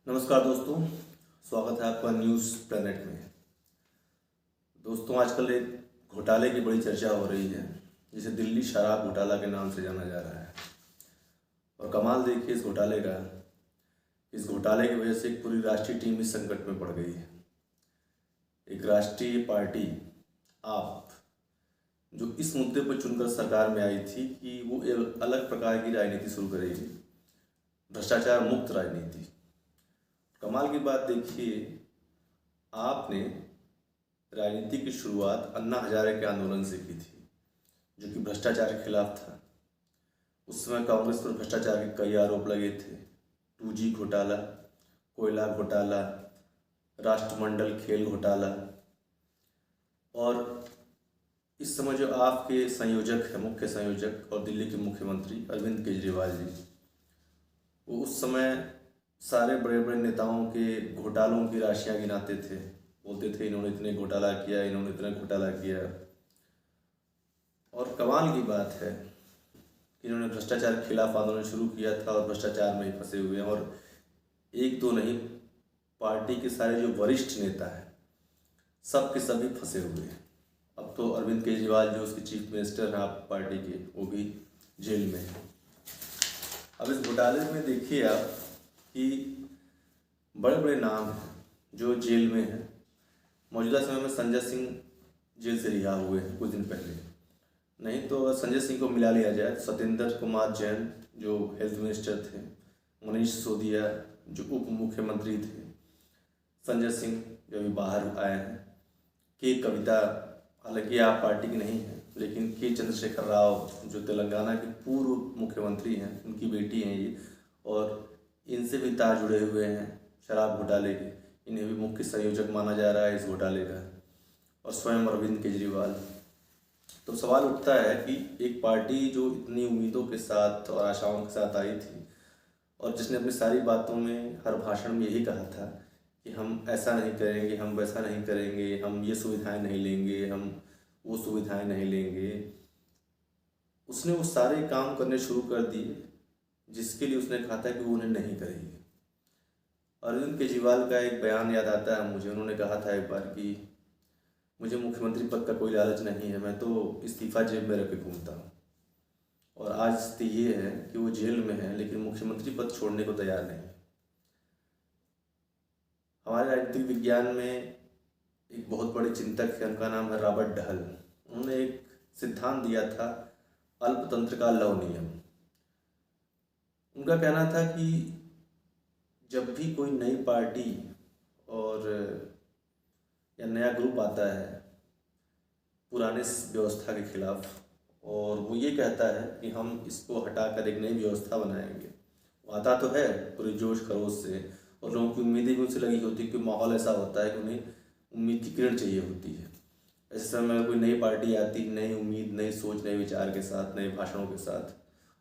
नमस्कार दोस्तों, स्वागत है आपका न्यूज़ प्लैनेट में। दोस्तों, आजकल एक घोटाले की बड़ी चर्चा हो रही है जिसे दिल्ली शराब घोटाला के नाम से जाना जा रहा है। और कमाल देखिए इस घोटाले की वजह से एक पूरी राष्ट्रीय टीम इस संकट में पड़ गई है। एक राष्ट्रीय पार्टी आप जो इस मुद्दे पर चुनकर सरकार में आई थी कि वो एक अलग प्रकार की राजनीति शुरू करेगी, भ्रष्टाचार मुक्त राजनीति। कमाल की बात देखिए, आपने राजनीति की शुरुआत अन्ना हजारे के आंदोलन से की थी जो कि भ्रष्टाचार के खिलाफ था। उस समय कांग्रेस पर भ्रष्टाचार के कई आरोप लगे थे। 2G घोटाला, कोयला घोटाला, राष्ट्रमंडल खेल घोटाला। और इस समय जो आपके संयोजक है, मुख्य संयोजक और दिल्ली के मुख्यमंत्री अरविंद केजरीवाल जी, वो उस समय सारे बड़े बड़े नेताओं के घोटालों की राशियां गिनाते थे, बोलते थे इन्होंने इतने घोटाला किया, इन्होंने इतना घोटाला किया। और कमाल की बात है कि इन्होंने भ्रष्टाचार के खिलाफ आंदोलन शुरू किया था और भ्रष्टाचार में ही फंसे हुए हैं। और एक दो नहीं, पार्टी के सारे जो वरिष्ठ नेता हैं सब के सभी फंसे हुए हैं। अब तो अरविंद केजरीवाल जो उसके चीफ मिनिस्टर हैं आप पार्टी के, वो भी जेल में है। अब इस घोटाले में देखिए आप कि बड़े बड़े नाम हैं जो जेल में हैं। मौजूदा समय में संजय सिंह जेल से रिहा हुए हैं कुछ दिन पहले। नहीं तो अगर संजय सिंह को मिला लिया जाए तो सत्येंद्र कुमार जैन जो हेल्थ मिनिस्टर थे, मनीष सिसोदिया जो उप मुख्यमंत्री थे, संजय सिंह जो अभी बाहर आए हैं, के कविता हालांकि आप पार्टी की नहीं है लेकिन के चंद्रशेखर राव जो तेलंगाना के पूर्व मुख्यमंत्री हैं, उनकी बेटी हैं ये, और इनसे भी तार जुड़े हुए हैं शराब घोटाले के। इन्हें भी मुख्य संयोजक माना जा रहा है इस घोटाले का, और स्वयं अरविंद केजरीवाल। तो सवाल उठता है कि एक पार्टी जो इतनी उम्मीदों के साथ और आशाओं के साथ आई थी और जिसने अपनी सारी बातों में, हर भाषण में यही कहा था कि हम ऐसा नहीं करेंगे, हम वैसा नहीं करेंगे, हम ये सुविधाएं नहीं लेंगे, हम वो सुविधाएं नहीं लेंगे, उसने वो सारे काम करने शुरू कर दिए जिसके लिए उसने कहा था कि वो उन्हें नहीं करेगी। अरविंद केजरीवाल का एक बयान याद आता है मुझे। उन्होंने कहा था एक बार कि मुझे मुख्यमंत्री पद का कोई लालच नहीं है, मैं तो इस्तीफा जेब में रख के घूमता हूँ। और आज स्थिति ये है कि वो जेल में है लेकिन मुख्यमंत्री पद छोड़ने को तैयार नहीं है। हमारे राजनीतिक विज्ञान में एक बहुत बड़े चिंतक है, उनका नाम है रॉबर्ट डहल। उन्होंने एक सिद्धांत दिया था, अल्पतंत्र का लव नियम। उनका कहना था कि जब भी कोई नई पार्टी और या नया ग्रुप आता है पुराने व्यवस्था के खिलाफ और वो ये कहता है कि हम इसको हटाकर एक नई व्यवस्था बनाएंगे, वो आता तो है पूरे जोश खरोश से और लोगों की उम्मीदें भी उनसे लगी होती है कि माहौल ऐसा होता है कि उन्हें उम्मीद की किरण चाहिए होती है। ऐसे समय में कोई नई पार्टी आती, नई उम्मीद, नई सोच, नए विचार के साथ, नए भाषणों के साथ,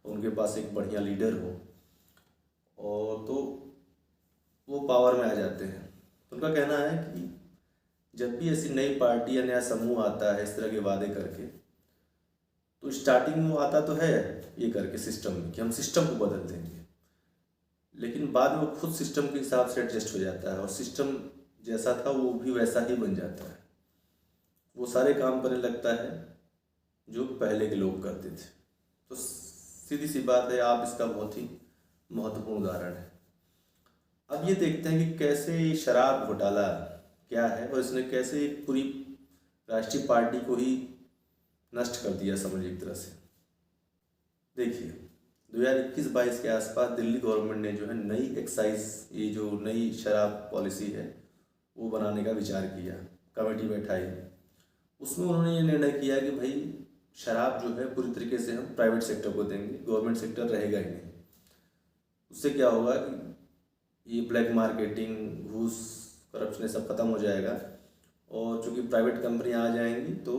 उनके पास एक बढ़िया लीडर हो और तो वो पावर में आ जाते हैं। तो उनका कहना है कि जब भी ऐसी नई पार्टी या नया समूह आता है इस तरह के वादे करके, तो स्टार्टिंग में वो आता तो है ये करके सिस्टम में कि हम सिस्टम को बदल देंगे, लेकिन बाद में वो खुद सिस्टम के हिसाब से एडजस्ट हो जाता है और सिस्टम जैसा था वो भी वैसा ही बन जाता है। वो सारे काम करने लगता है जो पहले के लोग करते थे। तो सीधी सी बात है, आप इसका बहुत ही महत्वपूर्ण उदाहरण है। अब ये देखते हैं कि कैसे शराब घोटाला क्या है और इसने कैसे एक पूरी राष्ट्रीय पार्टी को ही नष्ट कर दिया समझ एक तरह से। देखिए 2021-22 के आसपास दिल्ली गवर्नमेंट ने जो है नई एक्साइज, ये जो नई शराब पॉलिसी है वो बनाने का विचार किया, कमेटी बैठाई। उसमें उन्होंने ये निर्णय किया कि भाई शराब जो है पूरी तरीके से हम प्राइवेट सेक्टर को देंगे, गवर्नमेंट सेक्टर रहेगा ही नहीं। उससे क्या होगा कि ये ब्लैक मार्केटिंग, घूस, करप्शन ये सब खत्म हो जाएगा और चूँकि प्राइवेट कंपनियां आ जाएंगी तो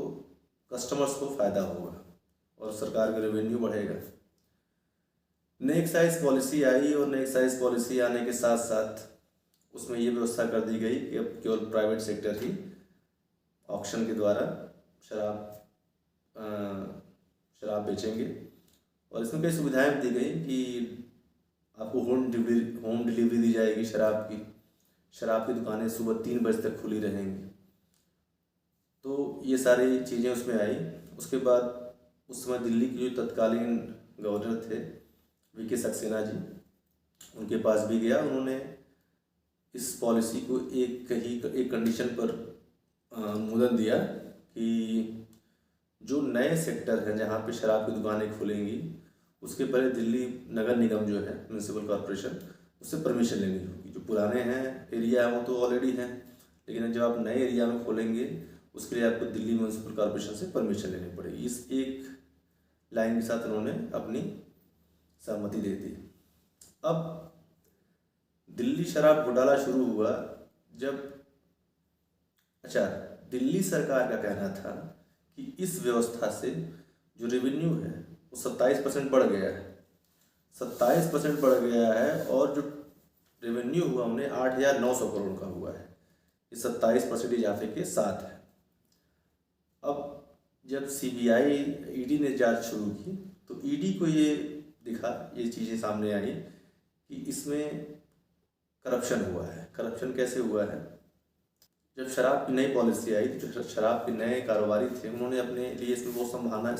कस्टमर्स को फ़ायदा होगा और सरकार का रेवेन्यू बढ़ेगा। नई एक्साइज पॉलिसी आई और नई एक्साइज पॉलिसी आने के साथ साथ उसमें ये व्यवस्था कर दी गई कि अब केवल प्राइवेट सेक्टर ही ऑक्शन के द्वारा शराब बेचेंगे। और इसमें कई सुविधाएं दी गई कि आपको होम डिलीवरी दी जाएगी शराब की दुकानें सुबह 3 बजे तक खुली रहेंगी। तो ये सारी चीज़ें उसमें आई। उसके बाद उस समय दिल्ली के जो तत्कालीन गवर्नर थे वीके सक्सेना जी, उनके पास भी गया। उन्होंने इस पॉलिसी को एक कंडीशन पर अनुमोदन दिया कि जो नए सेक्टर हैं जहाँ पे शराब की दुकानें खुलेंगी उसके पहले दिल्ली नगर निगम जो है म्यूनसिपल कॉरपोरेशन, उससे परमिशन लेनी होगी। जो पुराने हैं एरिया है वो तो ऑलरेडी हैं, लेकिन जब आप नए एरिया में खोलेंगे उसके लिए आपको दिल्ली म्यूनसिपल कॉरपोरेशन से परमिशन लेनी पड़ेगी। इस एक लाइन के साथ उन्होंने अपनी सहमति दे दी। अब दिल्ली शराब घोटाला शुरू हुआ जब दिल्ली सरकार का कहना था कि इस व्यवस्था से जो रेवेन्यू है वो 27% बढ़ गया है, 27% बढ़ गया है, और जो रेवेन्यू हुआ उन्हें 8,900 करोड़ का हुआ है। ये 27% इजाफे के साथ है। अब जब CBI ईडी ने जांच शुरू की तो ईडी को ये चीज़ें सामने आई कि इसमें करप्शन हुआ है। करप्शन कैसे हुआ है? जब शराब की नई पॉलिसी आई तो जो शराब के नए कारोबारी थे उन्होंने अपने लिए इसमें बहुत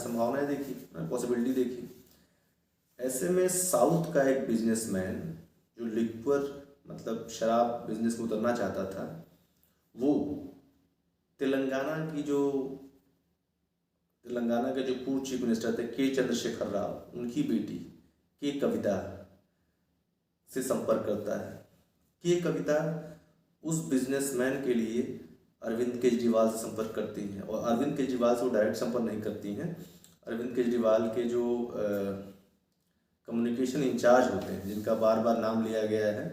संभावनाएं देखी, पॉसिबिलिटी देखी। ऐसे में साउथ का एक बिजनेसमैन जो लिक्वर मतलब शराब बिजनेस में उतरना चाहता था, वो तेलंगाना के जो पूर्व चीफ मिनिस्टर थे के चंद्रशेखर राव, उनकी बेटी के कविता से संपर्क करता है। के कविता उस बिजनेसमैन के लिए अरविंद केजरीवाल से संपर्क करती हैं, और अरविंद केजरीवाल से वो डायरेक्ट संपर्क नहीं करती हैं। अरविंद केजरीवाल के जो कम्युनिकेशन इंचार्ज होते हैं, जिनका बार बार नाम लिया गया है,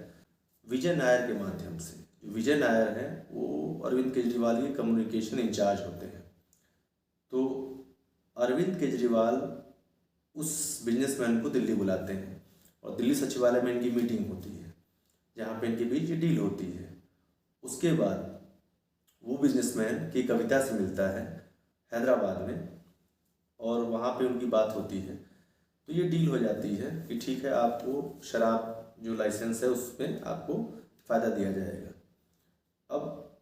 विजय नायर के माध्यम से। जो विजय नायर हैं वो अरविंद केजरीवाल के कम्युनिकेशन इंचार्ज होते हैं। तो अरविंद केजरीवाल उस बिजनेसमैन को दिल्ली बुलाते हैं और दिल्ली सचिवालय में इनकी मीटिंग होती है जहाँ पे इनके बीच डील होती है। उसके बाद वो बिजनेसमैन की कविता से मिलता है हैदराबाद में, और वहाँ पे उनकी बात होती है। तो ये डील हो जाती है कि ठीक है, आपको शराब जो लाइसेंस है उसमें आपको फ़ायदा दिया जाएगा। अब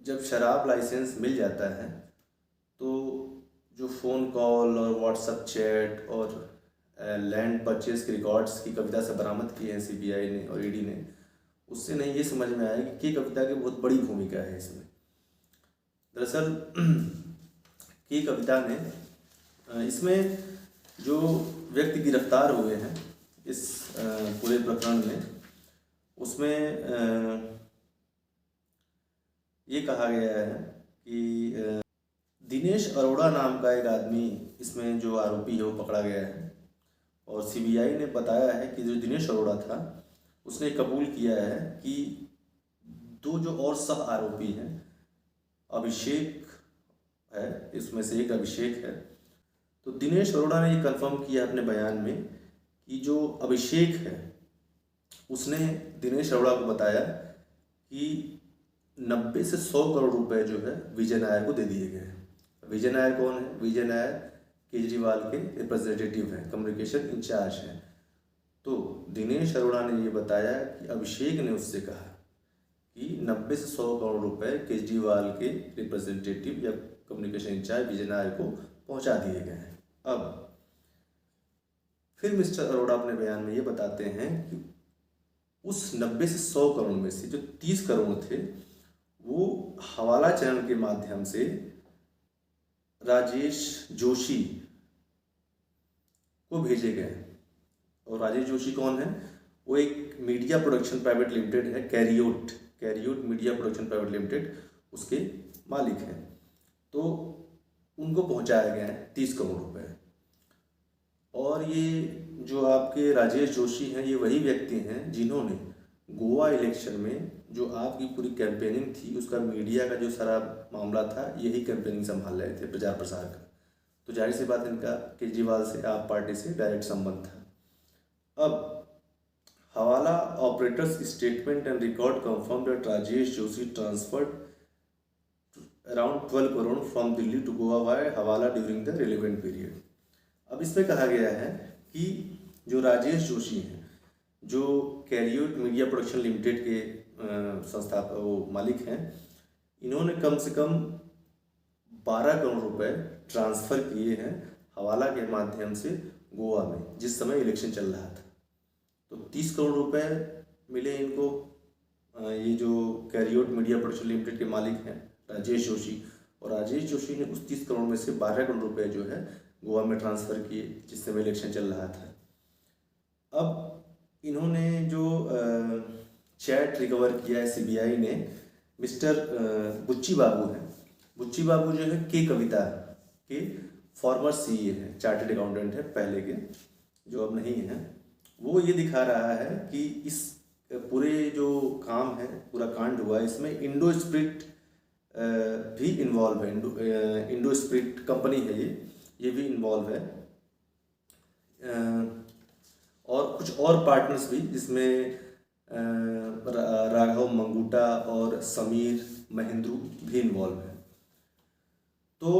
जब शराब लाइसेंस मिल जाता है तो जो फ़ोन कॉल और व्हाट्सएप चैट और लैंड परचेज के रिकॉर्ड्स की कविता से बरामद किए हैं CBI ने और ईडी ने, उससे नहीं ये समझ में आया कि कविता की बहुत बड़ी भूमिका है इसमें। दरअसल के कविता ने इसमें जो व्यक्ति गिरफ्तार हुए हैं इस पूरे प्रकरण में, उसमें ये कहा गया है कि दिनेश अरोड़ा नाम का एक आदमी इसमें जो आरोपी है वो पकड़ा गया है। और CBI ने बताया है कि जो दिनेश अरोड़ा था उसने कबूल किया है कि दो जो और सह आरोपी हैं, अभिषेक है, इसमें से एक अभिषेक है। तो दिनेश अरोड़ा ने ये कंफर्म किया अपने बयान में कि जो अभिषेक है उसने दिनेश अरोड़ा को बताया कि 90 से 100 करोड़ रुपए जो है विजय नायर को दे दिए गए हैं। विजय नायर कौन है? विजय नायर केजरीवाल के रिप्रेजेंटेटिव हैं, कम्युनिकेशन इंचार्ज हैं। तो दिनेश अरोड़ा ने ये बताया कि अभिषेक ने उससे कहा कि 90 से 100 करोड़ रुपए केजरीवाल के रिप्रेजेंटेटिव या कम्युनिकेशन इंचार्ज विजय नायर को पहुंचा दिए गए हैं। अब फिर मिस्टर अरोड़ा अपने बयान में ये बताते हैं कि उस 90 से 100 करोड़ में से जो 30 करोड़ थे वो हवाला चैनल के माध्यम से राजेश जोशी को भेजे गए। और राजेश जोशी कौन है? वो एक मीडिया प्रोडक्शन प्राइवेट लिमिटेड है, कैरियोट मीडिया प्रोडक्शन प्राइवेट लिमिटेड, उसके मालिक हैं। तो उनको पहुंचाया गया है 30 करोड़ रुपए। और ये जो आपके राजेश जोशी हैं, ये वही व्यक्ति हैं जिन्होंने गोवा इलेक्शन में जो आपकी पूरी कैंपेनिंग थी उसका मीडिया का जो सारा मामला था, यही कैंपेनिंग संभाल रहे थे, प्रचार प्रसार का। तो जाहिर सी बात इनका केजरीवाल से, आप पार्टी से डायरेक्ट संबंध था। अब hawala operators statement and record confirm that Rajesh Joshi transferred around 12 crore from Delhi to Goa by hawala during the relevant period. अब इसमें कहा गया है कि जो राजेश जोशी हैं जो कैरियोट मीडिया प्रोडक्शन लिमिटेड के वो मालिक हैं, इन्होंने कम से कम 12 करोड़ रुपए ट्रांसफ़र किए हैं हवाला के माध्यम से गोवा में, जिस समय इलेक्शन चल रहा था। तो 30 करोड़ रुपए मिले इनको। ये जो कैरियोट मीडिया प्रोडक्शन लिमिटेड के मालिक हैं राजेश जोशी, और राजेश जोशी ने उस 30 करोड़ में से 12 करोड़ रुपए जो है गोवा में ट्रांसफ़र किए जिस समय इलेक्शन चल रहा था। अब इन्होंने जो चैट रिकवर किया है सीबीआई ने, मिस्टर बुच्ची बाबू हैं, बुच्ची बाबू जो है के कविता के फॉर्मर सीए हैं, चार्टर्ड अकाउंटेंट है पहले के, जो अब नहीं है। वो ये दिखा रहा है कि इस पूरे जो काम है, पूरा कांड हुआ है, इसमें इंडो स्प्रिट भी इन्वॉल्व है। इंडो स्प्रिट कंपनी है ये भी इन्वॉल्व है, और कुछ और पार्टनर्स भी, जिसमें राघव मंगूटा और समीर महेंद्रू भी इन्वॉल्व है। तो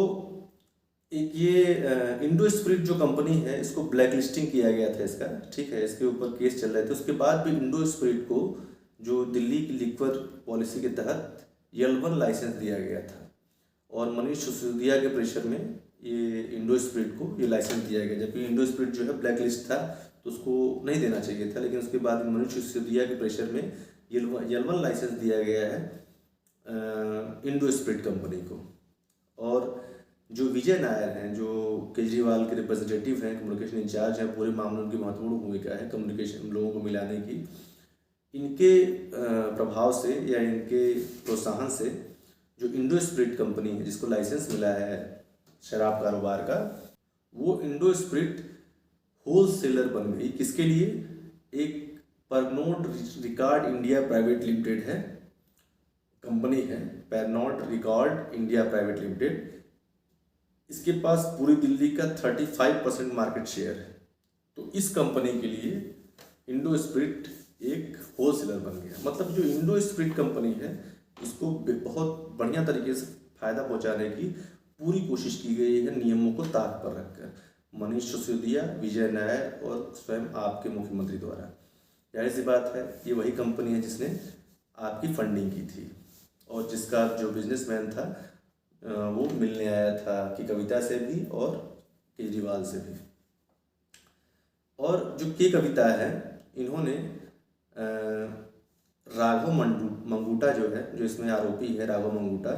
एक ये इंडो स्प्रिट जो कंपनी है, इसको ब्लैक लिस्टिंग किया गया था इसका, ठीक है, इसके ऊपर केस चल रहे थे। उसके बाद भी इंडो स्प्रिट को जो दिल्ली की लिक्वर पॉलिसी के तहत L1 लाइसेंस दिया गया था, और मनीष सिसोदिया के प्रेशर में ये इंडो स्प्रिट को ये लाइसेंस दिया गया, जबकि इंडो स्प्रिट जो है ब्लैक लिस्ट था तो उसको नहीं देना चाहिए था। लेकिन उसके बाद मनीष सिसोदिया के प्रेशर में L1 लाइसेंस दिया गया है इंडो स्प्रिट कंपनी को। और जो विजय नायर हैं, जो केजरीवाल के रिप्रेजेंटेटिव हैं, कम्युनिकेशन इंचार्ज हैं, पूरे मामले की महत्वपूर्ण भूमिका है कम्युनिकेशन लोगों को मिलाने की। इनके प्रभाव से या इनके प्रोत्साहन से जो इंडो स्प्रिट कंपनी है, जिसको लाइसेंस मिला है शराब कारोबार का, वो इंडो स्प्रिट होल सेलर बन गई। किसके लिए? एक परनोट रिकॉर्ड इंडिया प्राइवेट लिमिटेड है, कंपनी है परनोट रिकॉर्ड इंडिया प्राइवेट लिमिटेड। इसके पास पूरी दिल्ली का 35% मार्केट शेयर है। तो इस कंपनी के लिए इंडो स्प्रिट एक होल सेलर बन गया। मतलब जो इंडो स्प्रिट कंपनी है, इसको बहुत बढ़िया तरीके से फायदा पहुंचाने की पूरी कोशिश की गई है, नियमों को ताक पर रखकर। मनीष सिसोदिया, विजय नायर और स्वयं आपके मुख्यमंत्री द्वारा। जाहिर सी बात है, ये वही कंपनी है जिसने आपकी फंडिंग की थी, और जिसका जो बिजनेसमैन था वो मिलने आया था कि कविता से भी और केजरीवाल से भी। और जो के कविता है, इन्होंने राघव मंगूटा जो है, जो इसमें आरोपी है राघव मंगूटा,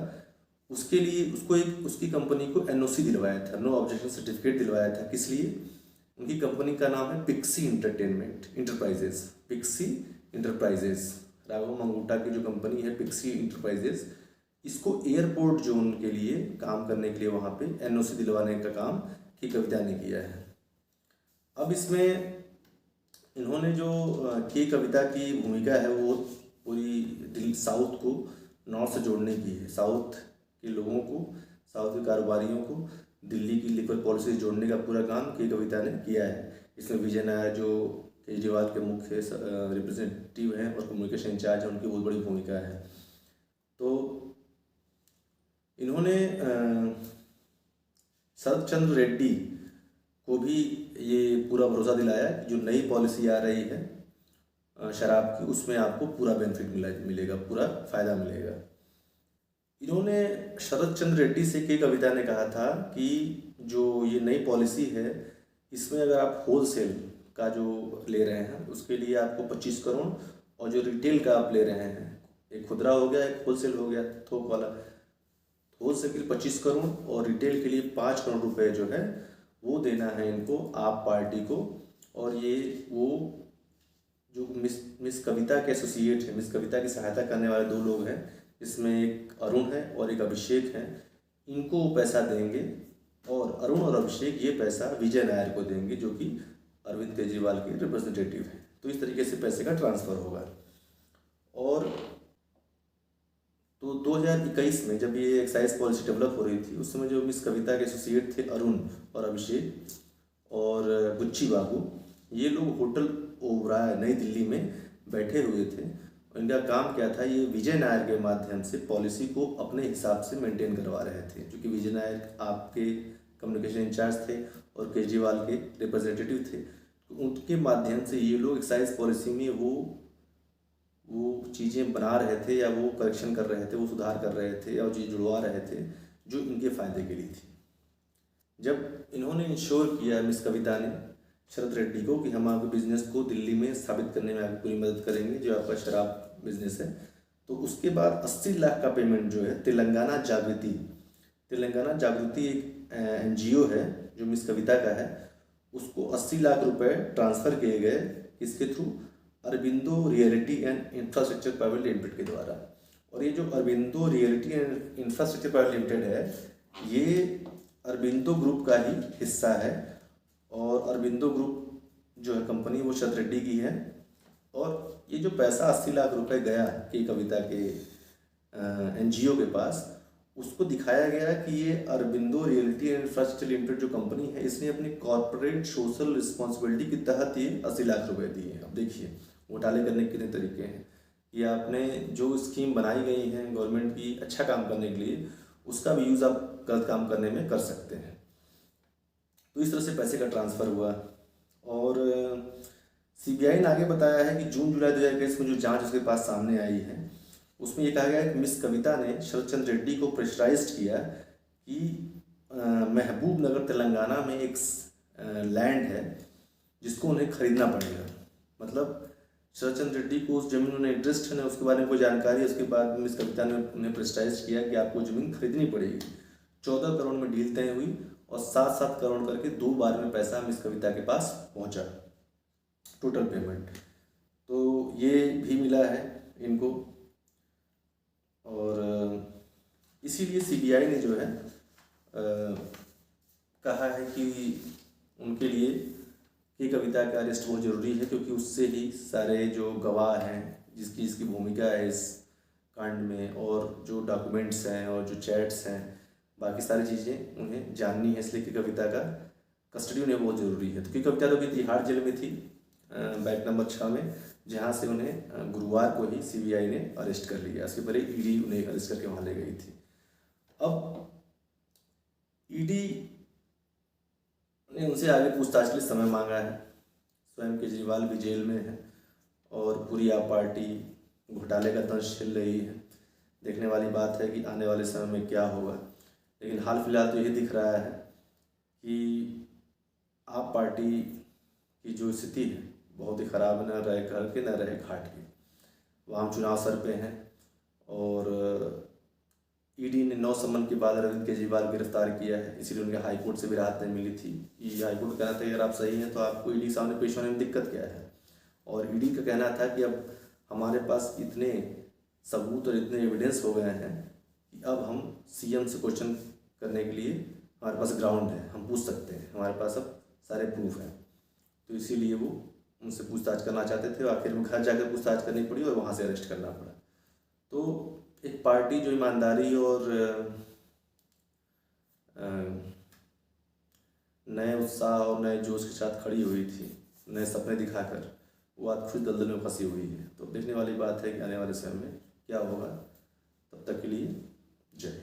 उसके लिए उसकी कंपनी को NOC दिलवाया था, नो ऑब्जेक्शन सर्टिफिकेट दिलवाया था। किस लिए? उनकी कंपनी का नाम है Pixie Enterprises. Pixie Enterprises, Raghav Magunta की जो कंपनी है पिक्सी इंटरप्राइजेस, इसको एयरपोर्ट जोन के लिए काम करने के लिए वहाँ पे NOC दिलवाने का काम की कविता ने किया है। अब इसमें इन्होंने जो के कविता की भूमिका है, वो पूरी दिल्ली साउथ को नॉर्थ से जोड़ने की है। साउथ के लोगों को, साउथ के कारोबारियों को दिल्ली की लिक्वर पॉलिसी से जोड़ने का पूरा काम के कविता ने किया है। इसमें विजय नायर, जो केजरीवाल के मुख्य रिप्रेजेंटेटिव हैं और कम्युनिकेशन इंचार्ज हैं, उनकी बहुत बड़ी भूमिका है। तो इन्होंने शरद चंद्र रेड्डी को भी ये पूरा भरोसा दिलाया कि जो नई पॉलिसी आ रही है शराब की, उसमें आपको पूरा बेनिफिट मिलेगा, पूरा फ़ायदा मिलेगा। इन्होंने शरद चंद्र रेड्डी से के कविता ने कहा था कि जो ये नई पॉलिसी है, इसमें अगर आप होलसेल का जो ले रहे हैं उसके लिए आपको 25 करोड़, और जो रिटेल का आप ले रहे हैं, एक खुदरा हो गया, एक होलसेल हो गया, थोक वाला, होलसेल के लिए 25 करोड़ और रिटेल के लिए 5 करोड़ रुपए जो है वो देना है इनको, आप पार्टी को। और ये वो जो मिस कविता के एसोसिएट है, मिस कविता की सहायता करने वाले 2 लोग हैं, इसमें एक अरुण है और एक अभिषेक है, इनको पैसा देंगे। और अरुण और अभिषेक ये पैसा विजय नायर को देंगे, जो कि अरविंद केजरीवाल के रिप्रेजेंटेटिव हैं। तो इस तरीके से पैसे का ट्रांसफ़र होगा। और तो 2021 में जब ये एक्साइज पॉलिसी डेवलप हो रही थी, उस समय जो मिस कविता के एसोसिएट थे अरुण और अभिषेक और बुच्ची बाबू, ये लोग होटल ओबराय नई दिल्ली में बैठे हुए थे। इनका काम क्या था? ये विजय नायर के माध्यम से पॉलिसी को अपने हिसाब से मेंटेन करवा रहे थे, क्योंकि विजय नायर आपके कम्युनिकेशन इंचार्ज थे और केजरीवाल के रिप्रेजेंटेटिव थे। तो उनके माध्यम से ये लोग एक्साइज पॉलिसी में वो चीज़ें बना रहे थे या वो करेक्शन कर रहे थे, वो सुधार कर रहे थे या वो चीज़ जुड़वा रहे थे जो इनके फ़ायदे के लिए थी। जब इन्होंने इंश्योर किया मिस कविता ने शरद रेड्डी को कि हम आपके बिजनेस को दिल्ली में स्थापित करने में आपकी पूरी मदद करेंगे, जो आपका शराब बिजनेस है, तो उसके बाद 80 लाख का पेमेंट जो है तेलंगाना जागृति एक NGO है जो मिस कविता का है, उसको 80 लाख रुपए ट्रांसफ़र किए गए। किसके through? Aurobindo reality and infrastructure private limited के द्वारा। और ये जो Aurobindo reality and infrastructure private limited है, ये अरबिंदो ग्रुप का ही हिस्सा है। और अरबिंदो ग्रुप जो है कंपनी, वो शरद रेड्डी की है। और ये जो पैसा 80 लाख रुपए गया के कविता के NGO के पास, उसको दिखाया गया कि ये Aurobindo reality and infrastructure limited जो कंपनी है, इसने अपनी कॉर्पोरेट सोशल रिस्पॉन्सिबिलिटी के तहत ये 80 लाख रुपए दिए हैं। अब देखिए घोटाले करने के कितने तरीके हैं कि आपने जो स्कीम बनाई गई है गवर्नमेंट की अच्छा काम करने के लिए, उसका भी यूज़ आप गलत काम करने में कर सकते हैं। तो इस तरह से पैसे का ट्रांसफ़र हुआ। और CBI ने आगे बताया है कि जून जुलाई 2021 में जो जांच उसके पास सामने आई है, उसमें ये कहा गया है कि मिस कविता ने शरद चंद्र रेड्डी को प्रेशराइज्ड किया कि महबूब नगर तेलंगाना में एक लैंड है जिसको उन्हें खरीदना पड़ेगा। मतलब शरद चंद्र रेड्डी को उस जमीन में इंटरेस्ट है ना, उसके बारे में कोई जानकारी है। उसके बाद मिस कविता ने उन्हें प्रेशराइज किया कि आपको ज़मीन खरीदनी पड़ेगी। 14 करोड़ में डील तय हुई और 7-7 करोड़ करके 2 बार में पैसा मिस कविता के पास पहुंचा, टोटल पेमेंट। तो ये भी मिला है इनको। और इसीलिए CBI ने जो है कहा है कि उनके लिए कि कविता का अरेस्ट बहुत ज़रूरी है, क्योंकि उससे ही सारे जो गवाह हैं, इसकी भूमिका है इस कांड में, और जो डॉक्यूमेंट्स हैं और जो चैट्स हैं, बाकी सारी चीज़ें उन्हें जाननी है। इसलिए कि कविता का कस्टडी उन्हें बहुत ज़रूरी है। तो कि कविता तो अभी तिहाड़ जेल में थी, बैग नंबर 6 में, जहाँ से उन्हें गुरुवार को ही CBI ने अरेस्ट कर लिया। उसके पहले ED उन्हें अरेस्ट करके वहाँ ले गई थी। अब ED ने उनसे आगे पूछताछ के लिए समय मांगा है। स्वयं केजरीवाल भी जेल में है और पूरी आप पार्टी घोटाले का दंश झेल रही है। देखने वाली बात है कि आने वाले समय में क्या होगा। लेकिन हाल फिलहाल तो यही दिख रहा है कि आप पार्टी की जो स्थिति है बहुत ही ख़राब, न रहे घर के न रहे घाट के। वहाँ चुनाव सर पे हैं और ED ने 9 समन के बाद अरविंद केजरीवाल गिरफ्तार किया है। इसीलिए उनके हाईकोर्ट से भी राहत नहीं मिली थी। हाईकोर्ट का कहना था अगर आप सही हैं तो आपको ED के सामने पेश होने में दिक्कत क्या है। और ED का कहना था कि अब हमारे पास इतने सबूत और इतने एविडेंस हो गए हैं कि अब हम CM से क्वेश्चन करने के लिए हमारे पास ग्राउंड है, हम पूछ सकते हैं, हमारे पास अब सारे प्रूफ हैं। तो इसीलिए वो उनसे पूछताछ करना चाहते थे। आखिर में घर जाकर पूछताछ करनी पड़ी और वहाँ से अरेस्ट करना पड़ा। तो एक पार्टी जो ईमानदारी और नए उत्साह और नए जोश के साथ खड़ी हुई थी, नए सपने दिखाकर, वो आज खुद दलदल में फंसी हुई है। तो देखने वाली बात है कि आने वाले समय में क्या होगा। तब तक के लिए जय।